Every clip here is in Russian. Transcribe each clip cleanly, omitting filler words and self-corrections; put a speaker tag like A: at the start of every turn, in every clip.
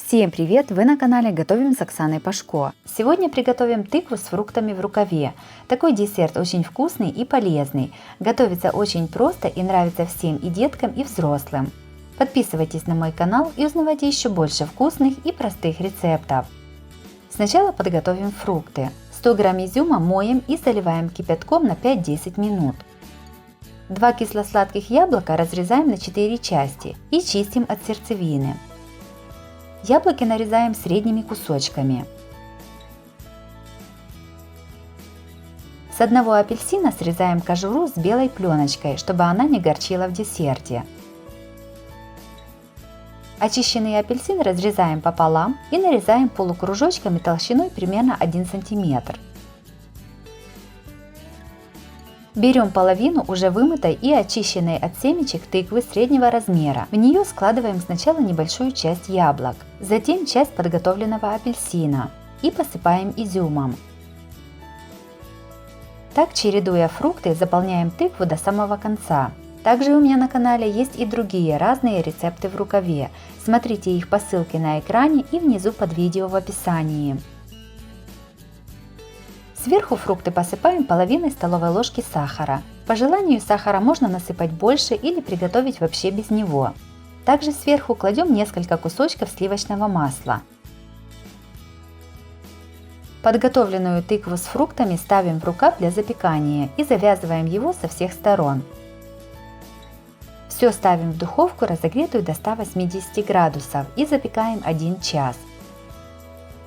A: Всем привет! Вы на канале Готовим с Оксаной Пашко. Сегодня приготовим тыкву с фруктами в рукаве. Такой десерт очень вкусный и полезный. Готовится очень просто и нравится всем, и деткам, и взрослым. Подписывайтесь на мой канал и узнавайте еще больше вкусных и простых рецептов. Сначала подготовим фрукты. 100 грамм изюма моем и заливаем кипятком на 5-10 минут. 2 кисло-сладких яблока разрезаем на 4 части и чистим от сердцевины. Яблоки нарезаем средними кусочками. С одного апельсина срезаем кожуру с белой пленочкой, чтобы она не горчила в десерте. Очищенный апельсин разрезаем пополам и нарезаем полукружочками толщиной примерно 1 см. Берем половину уже вымытой и очищенной от семечек тыквы среднего размера. В нее складываем сначала небольшую часть яблок, затем часть подготовленного апельсина и посыпаем изюмом. Так, чередуя фрукты, заполняем тыкву до самого конца. Также у меня на канале есть и другие разные рецепты в рукаве. Смотрите их по ссылке на экране и внизу под видео в описании. Сверху фрукты посыпаем половиной столовой ложки сахара. По желанию сахара можно насыпать больше или приготовить вообще без него. Также сверху кладем несколько кусочков сливочного масла. Подготовленную тыкву с фруктами ставим в рукав для запекания и завязываем его со всех сторон. Все ставим в духовку, разогретую до 180 градусов, и запекаем 1 час.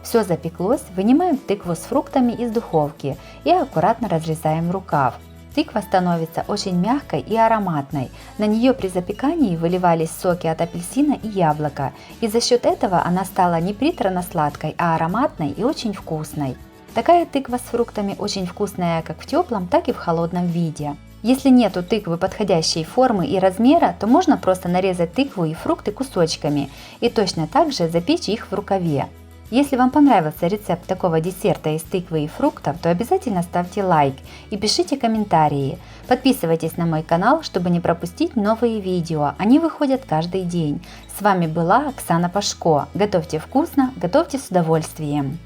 A: Все запеклось, вынимаем тыкву с фруктами из духовки и аккуратно разрезаем рукав. Тыква становится очень мягкой и ароматной. На нее при запекании выливались соки от апельсина и яблока, и за счет этого она стала не приторно-сладкой, а ароматной и очень вкусной. Такая тыква с фруктами очень вкусная как в теплом, так и в холодном виде. Если нету тыквы подходящей формы и размера, то можно просто нарезать тыкву и фрукты кусочками и точно так же запечь их в рукаве. Если вам понравился рецепт такого десерта из тыквы и фруктов, то обязательно ставьте лайк и пишите комментарии. Подписывайтесь на мой канал, чтобы не пропустить новые видео, они выходят каждый день. С вами была Оксана Пашко. Готовьте вкусно, готовьте с удовольствием.